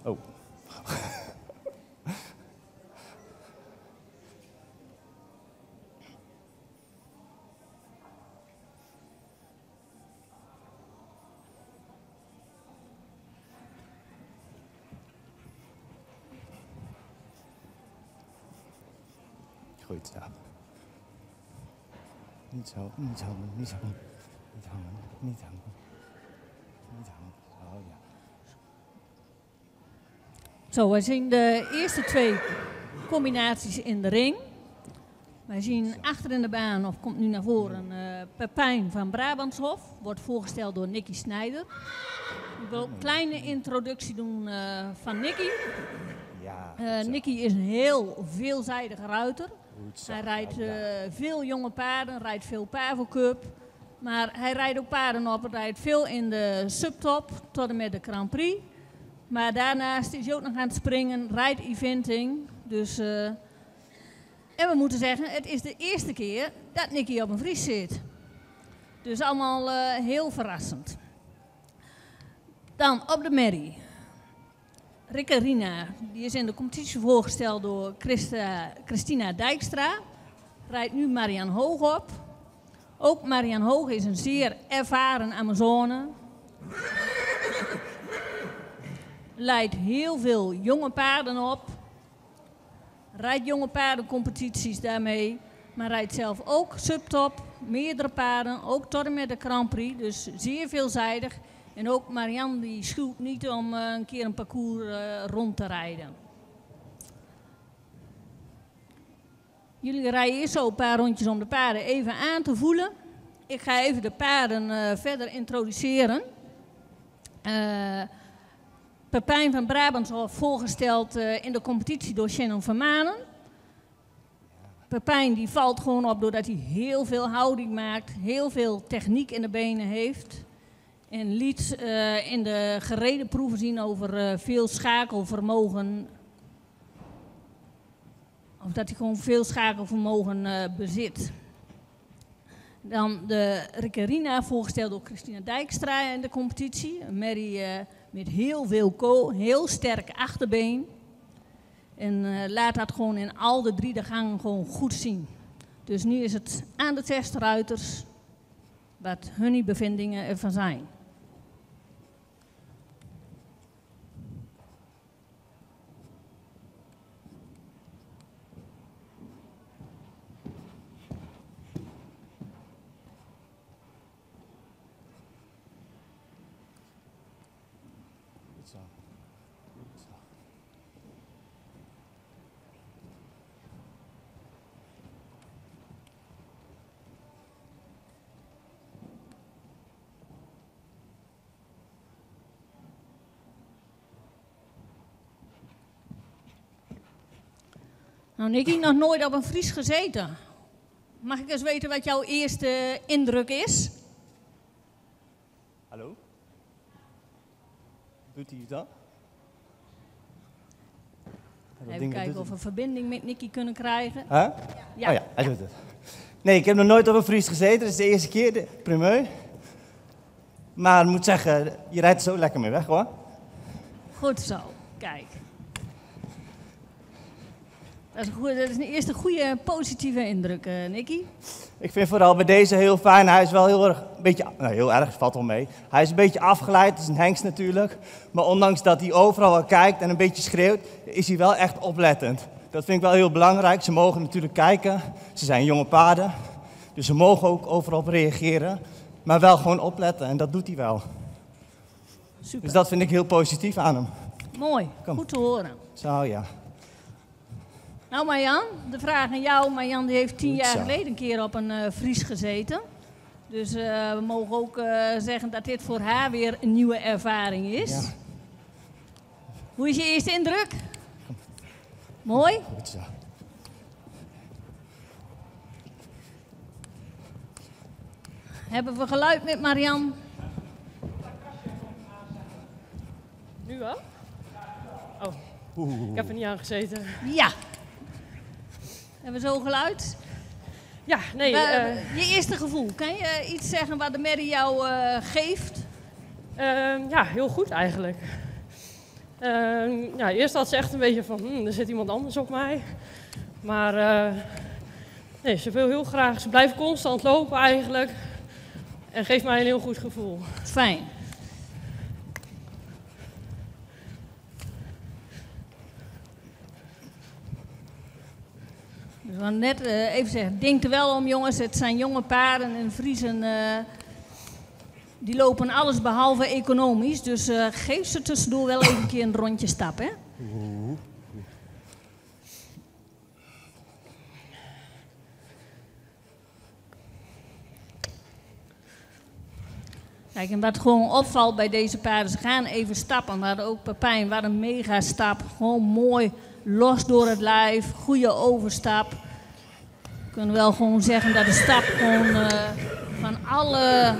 Oh. Goed zo. Niet zo, niet zo, niet zo. Niet hangen, niet hangen. Niet hangen. Oh ja. Zo, we zien de eerste 2 combinaties in de ring. Wij zien achter in de baan, of komt nu naar voren, Pepijn van Brabantshof. Wordt voorgesteld door Nicky Snijder. Ik wil ook een kleine introductie doen van Nicky. Ja. Nicky is een heel veelzijdig ruiter. Zo. Hij rijdt veel jonge paarden, rijdt veel Pavo Cup. Maar hij rijdt ook paarden op, hij rijdt veel in de subtop tot en met de Grand Prix. Maar daarnaast is hij ook nog aan het springen, rijdt eventing. Dus, en we moeten zeggen, het is de eerste keer dat Nicky op een Fries zit. Dus allemaal heel verrassend. Dan op de merrie. Riccarina, die is in de competitie voorgesteld door Christina Dijkstra. Rijdt nu Marian Hoog op. Ook Marian Hoog is een zeer ervaren Amazone. Leidt heel veel jonge paarden op. Rijdt jonge paardencompetities daarmee. Maar rijdt zelf ook subtop, meerdere paarden, ook tot en met de Grand Prix. Dus zeer veelzijdig. En ook Marianne die schuwt niet om een keer een parcours rond te rijden. Jullie rijden eerst zo een paar rondjes om de paarden even aan te voelen. Ik ga even de paarden verder introduceren. Pepijn van Brabantshof voorgesteld in de competitie door Shannon Vermanen. Pepijn die valt gewoon op doordat hij heel veel houding maakt, heel veel techniek in de benen heeft. En liet in de gereden proeven zien over veel schakelvermogen. Of dat hij gewoon veel schakelvermogen bezit. Dan de Riccarina, voorgesteld door Christina Dijkstra in de competitie. Een merrie met heel veel heel sterk achterbeen. En laat dat gewoon in al de 3 de gangen gewoon goed zien. Dus nu is het aan de testruiters wat hun bevindingen ervan zijn. Nou, Nicky, nog nooit op een Fries gezeten. Mag ik eens weten wat jouw eerste indruk is? Hallo? Doet hij het dan? Even kijken of we verbinding met Nicky kunnen krijgen. Huh? Ja. Oh ja, hij doet het. Nee, ik heb nog nooit op een Fries gezeten. Dat is de eerste keer, de primeur. Maar ik moet zeggen, je rijdt er zo lekker mee weg, hoor. Goed zo, kijk. Dat is een eerste goede positieve indruk, Nicky. Ik vind vooral bij deze heel fijn. Hij is wel heel erg, heel erg, valt wel mee. Hij is een beetje afgeleid, het is een hengst natuurlijk. Maar ondanks dat hij overal wel kijkt en een beetje schreeuwt, is hij wel echt oplettend. Dat vind ik wel heel belangrijk. Ze mogen natuurlijk kijken. Ze zijn jonge paarden. Dus ze mogen ook overal op reageren. Maar wel gewoon opletten en dat doet hij wel. Super. Dus dat vind ik heel positief aan hem. Mooi, Kom. goed te horen. Zo ja. Nou Marjan, de vraag aan jou. Marjan die heeft 10 Goed jaar zo. geleden een keer op een Fries gezeten. Dus we mogen ook zeggen dat dit voor haar weer een nieuwe ervaring is. Ja. Hoe is je eerste indruk? Mooi? Goed zo. Hebben we geluid met Marjan? Nu al? Oh, ik heb er niet aan gezeten. Ja. Hebben we zo geluid? Ja, nee. Je eerste gevoel. Kan je iets zeggen wat de merrie jou geeft? Ja, heel goed eigenlijk. Ja, eerst had ze echt een beetje van, er zit iemand anders op mij. Maar nee, ze wil heel graag, ze blijft constant lopen eigenlijk. En geeft mij een heel goed gevoel. Fijn. Dus we gaan net even zeggen, denk er wel om jongens, het zijn jonge paarden en Friezen, die lopen alles behalve economisch. Dus geef ze tussendoor wel even een keer een rondje stap, hè? Kijk, en wat gewoon opvalt bij deze paarden, ze gaan even stappen. Maar ook Pepijn, wat een mega stap. Gewoon mooi, los door het lijf, goede overstap. We kunnen wel gewoon zeggen dat de stap gewoon van alle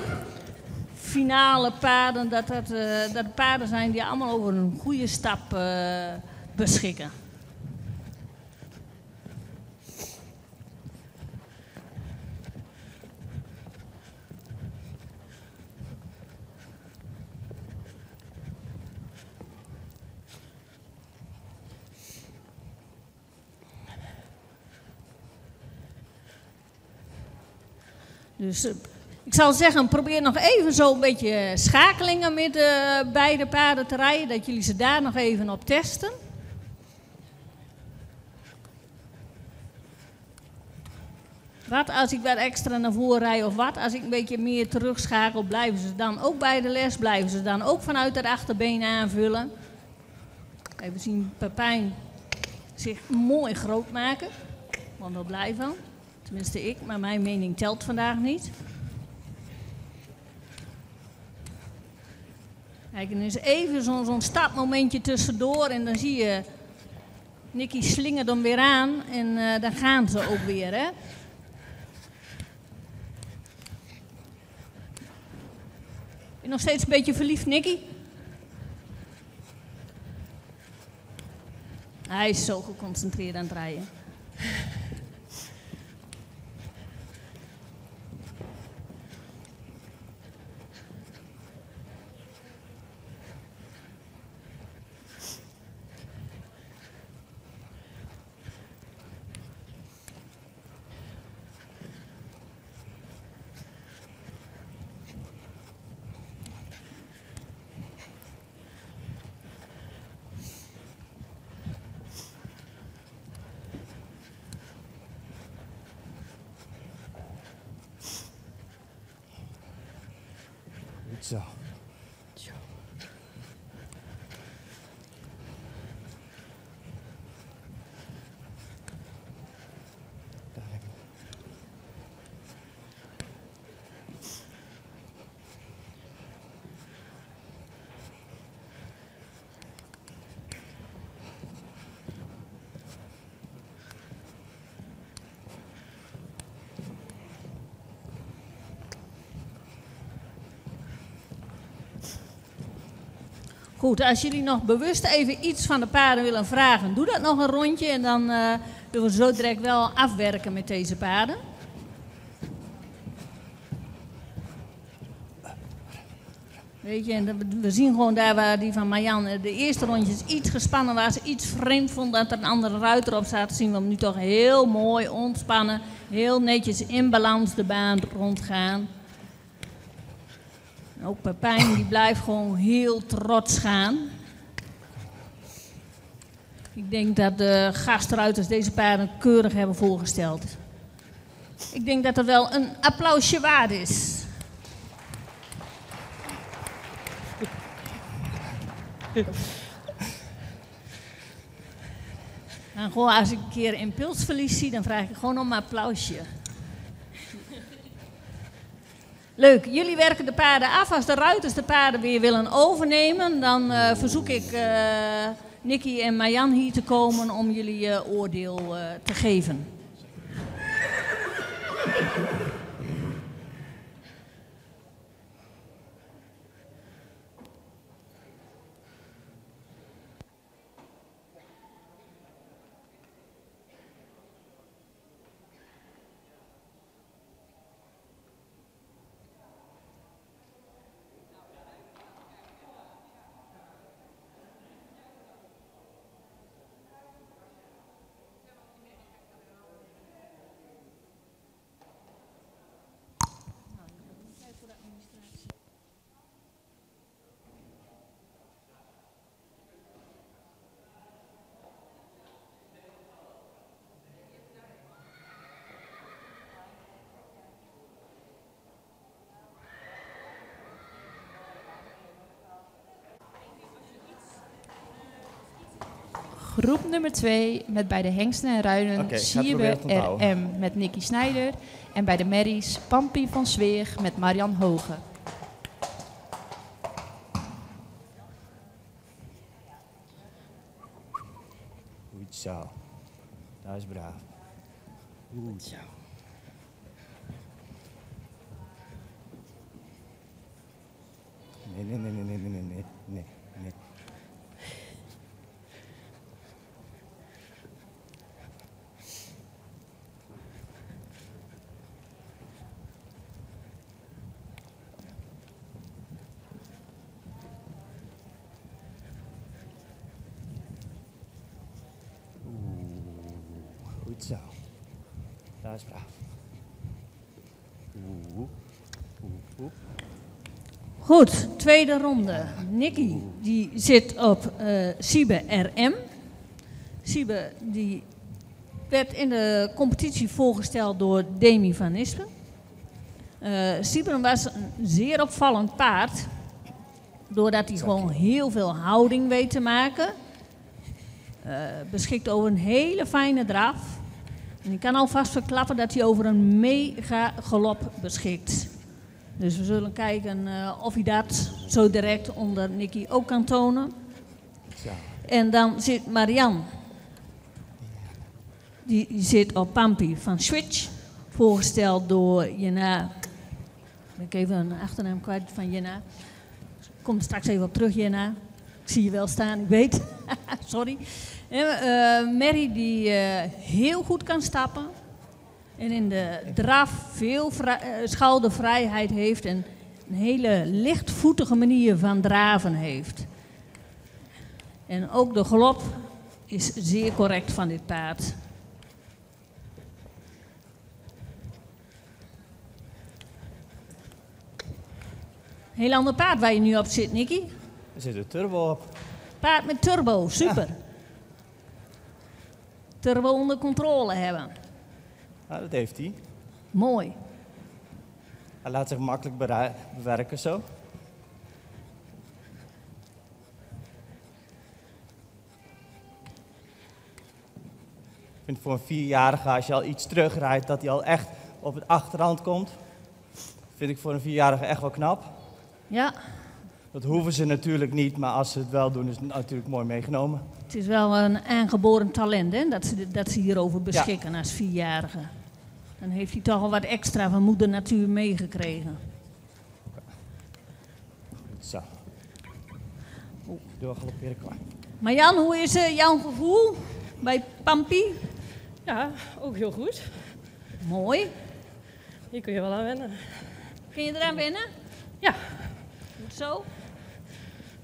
finale paarden, dat de paarden zijn die allemaal over een goede stap beschikken. Dus ik zal zeggen, probeer nog even zo'n beetje schakelingen met beide paarden te rijden, dat jullie ze daar nog even op testen. Wat als ik wat extra naar voren rijd of wat als ik een beetje meer terugschakel, blijven ze dan ook bij de les, blijven ze dan ook vanuit het achterbeen aanvullen. Even zien Pepijn zich mooi groot maken, want daar blij van. Tenminste ik, maar mijn mening telt vandaag niet. Kijk, en er is even zo'n stapmomentje tussendoor en dan zie je Nicky slingert hem weer aan en dan gaan ze ook weer, hè. Ben je nog steeds een beetje verliefd, Nicky? Hij is zo geconcentreerd aan het rijden. Zo. Goed, als jullie nog bewust even iets van de paarden willen vragen, doe dat nog een rondje en dan willen we zo direct wel afwerken met deze paarden. Weet je, en we zien gewoon daar waar die van Marjan de eerste rondjes iets gespannen was, iets vreemd vond dat er een andere ruiter op staat, zien we hem nu toch heel mooi ontspannen, heel netjes in balans de baan rondgaan. En ook Pepijn die blijft gewoon heel trots gaan. Ik denk dat de gastruiters deze paarden keurig hebben voorgesteld. Ik denk dat er wel een applausje waard is. En gewoon als ik een keer impulsverlies zie, dan vraag ik gewoon om een applausje. Leuk, jullie werken de paarden af. Als de ruiters de paarden weer willen overnemen, dan verzoek ik Nicky en Marjan hier te komen om jullie oordeel te geven. Groep nummer 2 met bij de hengsten en ruinen Oké, ik ga Siebe proberen te onthouden. RM met Nicky Snijder. En bij de merries Pampie van Zweeg met Marian Hoge. Goed zo. Dat is braaf. Goed zo. Nee. Goed zo. Dat is braaf. Goed, tweede ronde. Nicky die zit op Siebe RM. Siebe die werd in de competitie voorgesteld door Demi van Nispen. Siebe was een zeer opvallend paard. Doordat hij gewoon heel veel houding weet te maken. Beschikt over een hele fijne draf. En ik kan alvast verklappen dat hij over een mega galop beschikt. Dus we zullen kijken of hij dat zo direct onder Nicky ook kan tonen. Zo. En dan zit Marian. Die zit op Pampie van Switch. Voorgesteld door Jena. Ik even een achternaam kwijt van Jena. Kom er straks even op terug, Jena. Ik zie je wel staan, ik weet. Sorry. Mary die heel goed kan stappen. En in de draf veel schoudervrijheid heeft. En een hele lichtvoetige manier van draven heeft. En ook de galop is zeer correct van dit paard. Heel ander paard waar je nu op zit, Nicky. Er zit een turbo op. Paard met turbo, super. Turbo onder controle hebben. Nou, dat heeft hij. Mooi. Hij laat zich makkelijk bewerken zo. Ik vind voor een 4-jarige, als je al iets terugrijdt, dat hij al echt op het achterhand komt. Vind ik voor een 4-jarige echt wel knap. Ja, Dat hoeven ze natuurlijk niet, maar als ze het wel doen, is het natuurlijk mooi meegenomen. het is wel een aangeboren talent, hè, dat ze hierover beschikken als 4-jarige. Dan heeft hij toch al wat extra van moeder natuur meegekregen. Zo. Doorgalopperen klaar. Maar Jan, hoe is jouw gevoel bij Pampie? Ja, ook heel goed. Mooi. Hier kun je wel aan wennen. Kun je eraan wennen? Ja, Goed zo.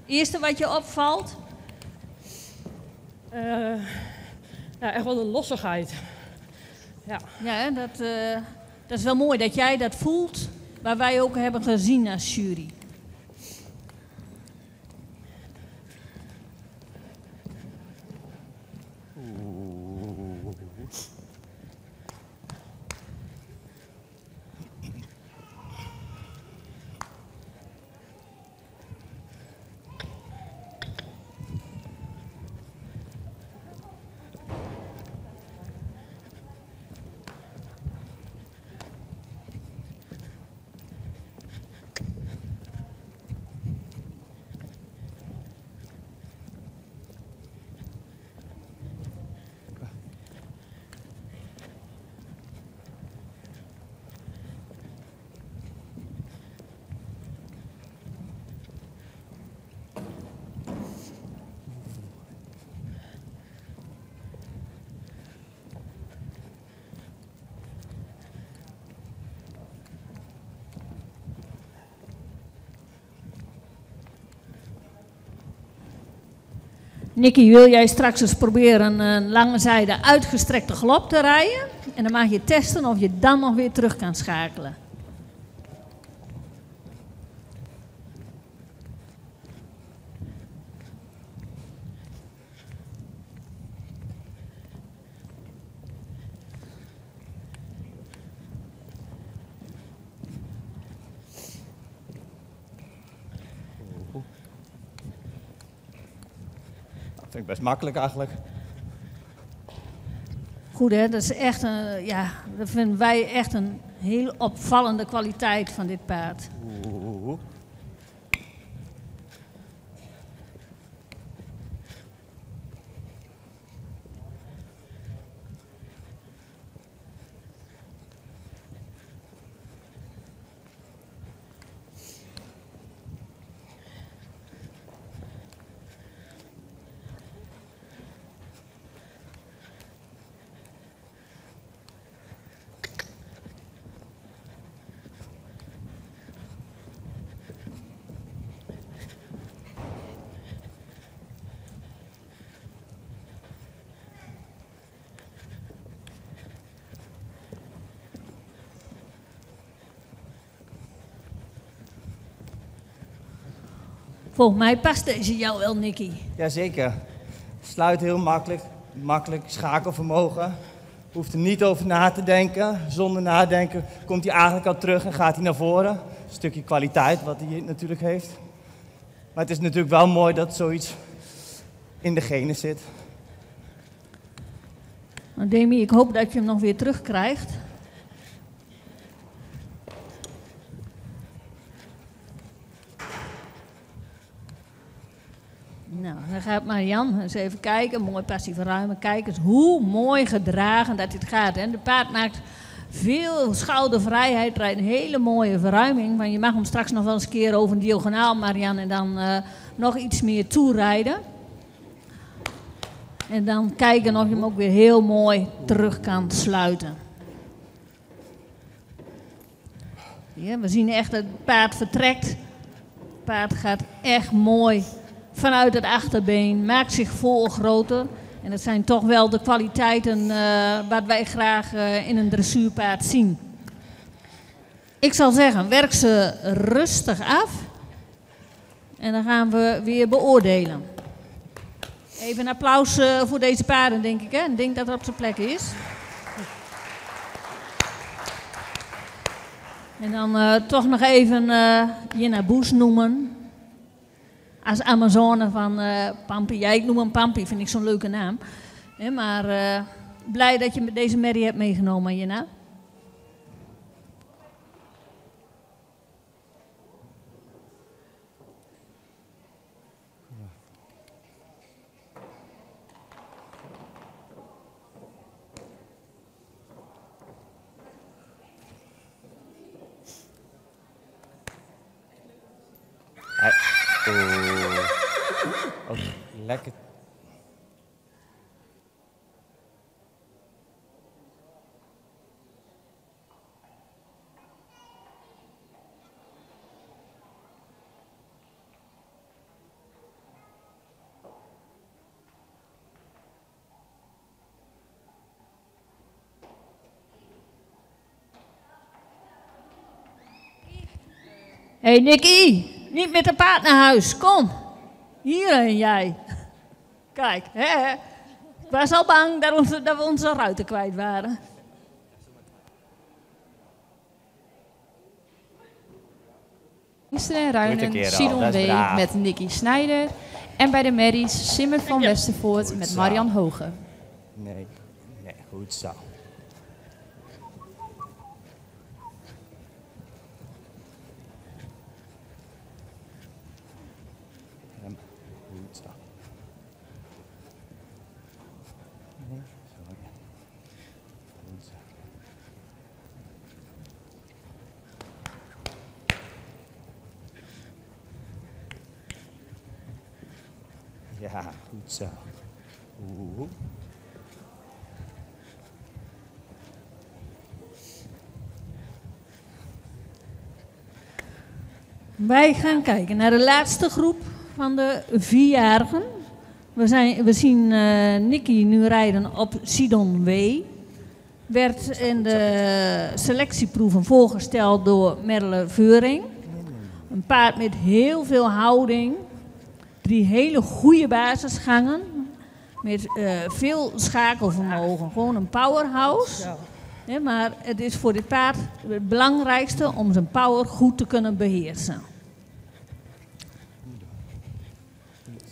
Eerste wat je opvalt? ja, echt wel een lossigheid. Ja, Ja, hè, dat is wel mooi dat jij dat voelt, waar wij ook hebben gezien als jury. Nicky, wil jij straks eens proberen een lange zijde uitgestrekte galop te rijden? En dan mag je testen of je dan nog weer terug kan schakelen. Dat vind ik best makkelijk eigenlijk. Goed hè, dat is echt dat vinden wij echt een heel opvallende kwaliteit van dit paard. Oeh. Volgens mij past deze jou wel, Nicky. Jazeker. Sluit heel makkelijk schakelvermogen. Hoeft er niet over na te denken. Zonder nadenken komt hij eigenlijk al terug en gaat hij naar voren. Een stukje kwaliteit wat hij natuurlijk heeft. Maar het is natuurlijk wel mooi dat zoiets in de genen zit. Nou, Demi, ik hoop dat je hem nog weer terugkrijgt. Nou, dan gaat Marian eens even kijken. Mooi passief verruimen. Kijk eens hoe mooi gedragen dat dit gaat. Hè. De paard maakt veel schoudervrijheid. Rijdt een hele mooie verruiming. Want je mag hem straks nog wel eens een keer over een diagonaal, Marian. En dan nog iets meer toerijden. En dan kijken of je hem ook weer heel mooi terug kan sluiten. Ja, we zien echt dat het paard vertrekt. Het paard gaat echt mooi vanuit het achterbeen, maakt zich vol groter. En dat zijn toch wel de kwaliteiten wat wij graag in een dressuurpaard zien. Ik zal zeggen, werk ze rustig af. En dan gaan we weer beoordelen. Even een applaus voor deze paarden, denk ik. Hè? Ik denk dat het op zijn plek is. En dan toch nog even Jenna Boes noemen. Als Amazone van Pampi. Ja, ik noem hem Pampi, vind ik zo'n leuke naam. Maar blij dat je deze merrie hebt meegenomen, Jenna. Oh, lekker. Hé Nicky, niet met de paard naar huis, kom. Hierheen jij. Kijk, hè. Ik was al bang dat we onze ruiten kwijt waren. En Ruinen, keer al, Sidon dat is W. braaf. met Nicky Snijder. En bij de merries Simmer van Westervoort met zo. Marian Hoge. Nee, goed zo. Goed zo. Nee, sorry. Goed zo. Ja, goed zo. Oeh. Wij gaan kijken naar de laatste groep van de 4-jarigen. We zien Nicky nu rijden op Sidon W. Werd in de selectieproeven voorgesteld door Merle Veuring. Een paard met heel veel houding. 3 hele goede basisgangen. Met veel schakelvermogen. Gewoon een powerhouse. Ja, maar het is voor dit paard het belangrijkste om zijn power goed te kunnen beheersen.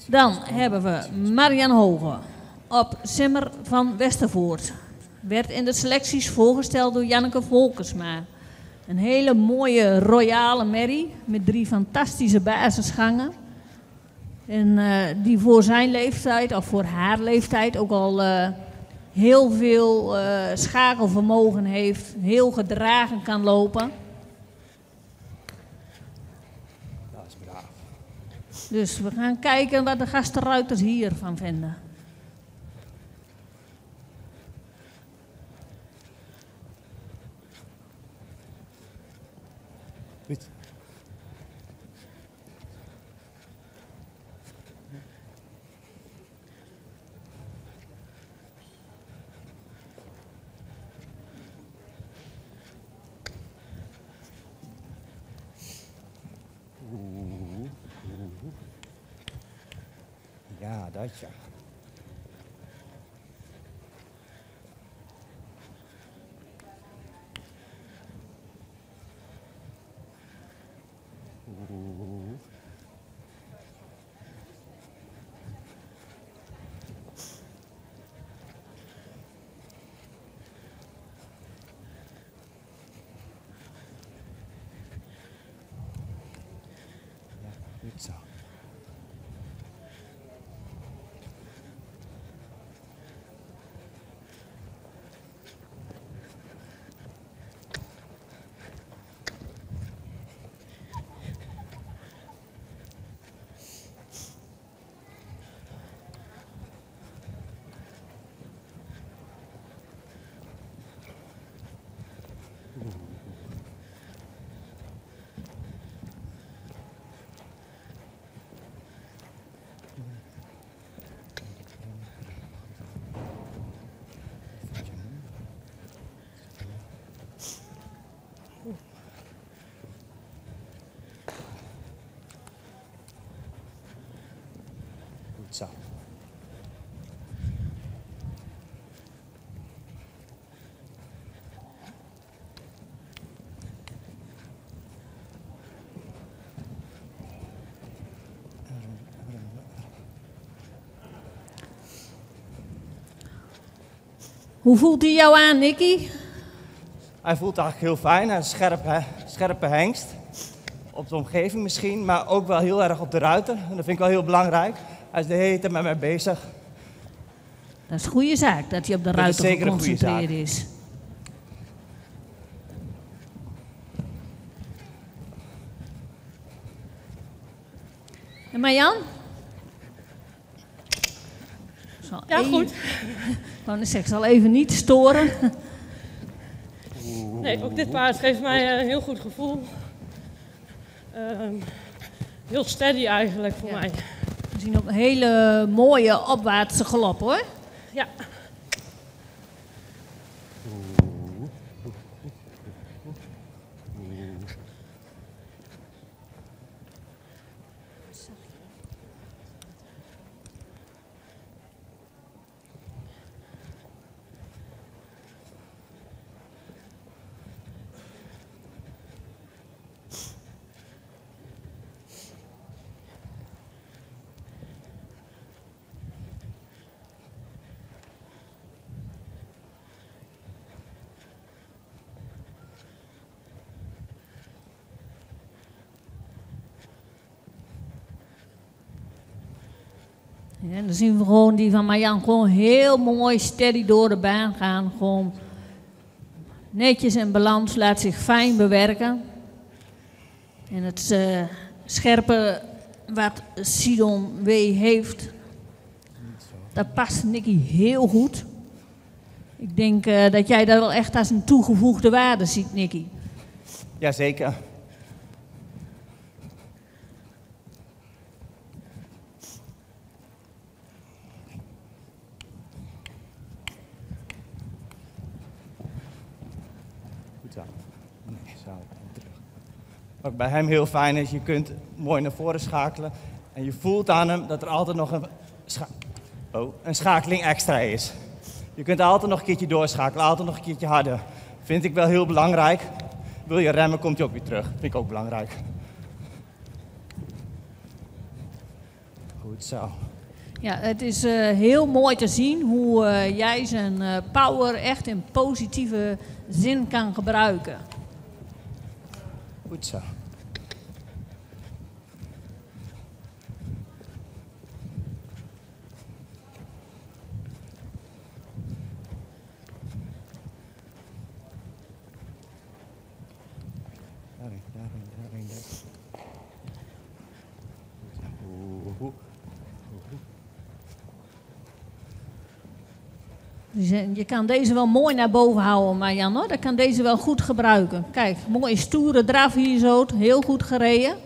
Dan hebben we Marian Hoge op Simmer van Westervoort. werd in de selecties voorgesteld door Janneke Volkersma. Een hele mooie royale merrie met 3 fantastische basisgangen. En die voor zijn leeftijd, of voor haar leeftijd, ook al heel veel schakelvermogen heeft. Heel gedragen kan lopen. Dat is braaf. Dus we gaan kijken wat de gastenruiters hiervan vinden. Goed. Ja, dat ja. Goed zo. Goed zo. Hoe voelt hij jou aan, Nicky? Hij voelt eigenlijk heel fijn. Hij is scherpe hengst. Op de omgeving misschien, maar ook wel heel erg op de ruiter. En dat vind ik wel heel belangrijk. Hij is de hele tijd met mij bezig. Dat is een goede zaak, dat hij op de Dat is ruiter zeker een goede geconcentreerd zaak. is. En Marjan? Ja, goed. Ik zal even niet storen. Nee, ook dit paard geeft mij een heel goed gevoel. Heel steady eigenlijk voor mij. We zien ook een hele mooie opwaartse galop, hoor. Ja. Ja, dan zien we gewoon die van Marjan gewoon heel mooi steady door de baan gaan. Gewoon netjes in balans, laat zich fijn bewerken. En het scherpe wat Sidon W heeft, dat past Nicky heel goed. Ik denk dat jij dat wel echt als een toegevoegde waarde ziet, Nicky. Jazeker. Goed zo. Nee, zo. Terug. Wat bij hem heel fijn is, je kunt mooi naar voren schakelen. En je voelt aan hem dat er altijd nog een schakeling extra is. Je kunt altijd nog een keertje doorschakelen, altijd nog een keertje harder. Vind ik wel heel belangrijk. Wil je remmen, komt hij ook weer terug. Vind ik ook belangrijk. Goed zo. Ja, het is heel mooi te zien hoe jij zijn power echt in positieve zin kan gebruiken. Goed zo. Daarin. Dus je kan deze wel mooi naar boven houden, Marjan, hoor. Dat kan deze wel goed gebruiken. Kijk, mooie stoere draf hier zo, heel goed gereden.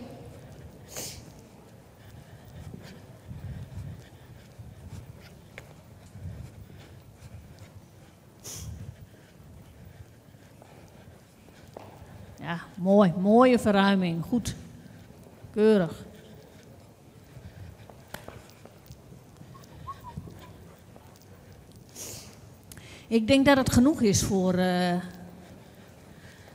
Ja, mooi. Mooie verruiming. Goed. Keurig. Ik denk dat het genoeg is voor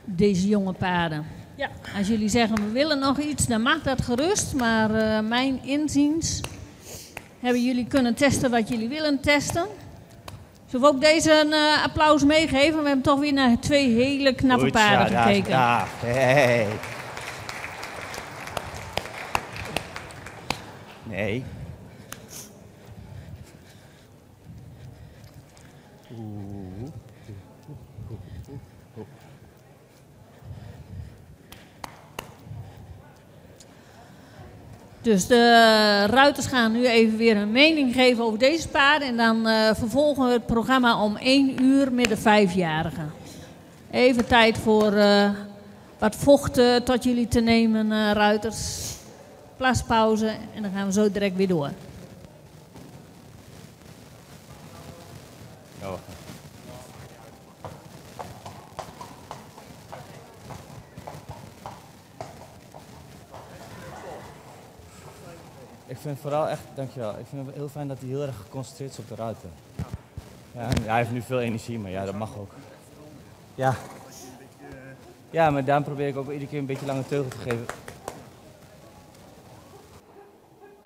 deze jonge paarden. Ja. Als jullie zeggen, we willen nog iets, dan mag dat gerust. Maar mijn inziens hebben jullie kunnen testen wat jullie willen testen. Zullen we ook deze een applaus meegeven? We hebben toch weer naar 2 hele knappe paarden gekeken. Ja, hey. Nee. Dus de ruiters gaan nu even weer een mening geven over deze paarden. En dan vervolgen we het programma om 1 uur met de 5-jarigen. Even tijd voor wat vocht tot jullie te nemen, ruiters. Plaspauze en dan gaan we zo direct weer door. Oh. Ik vind vooral echt, dankjewel, ik vind het heel fijn dat hij heel erg geconcentreerd is op de ruiten. Ja, en hij heeft nu veel energie, maar ja, dat mag ook. Ja. Ja, maar daarom probeer ik ook iedere keer een beetje lange teugel te geven.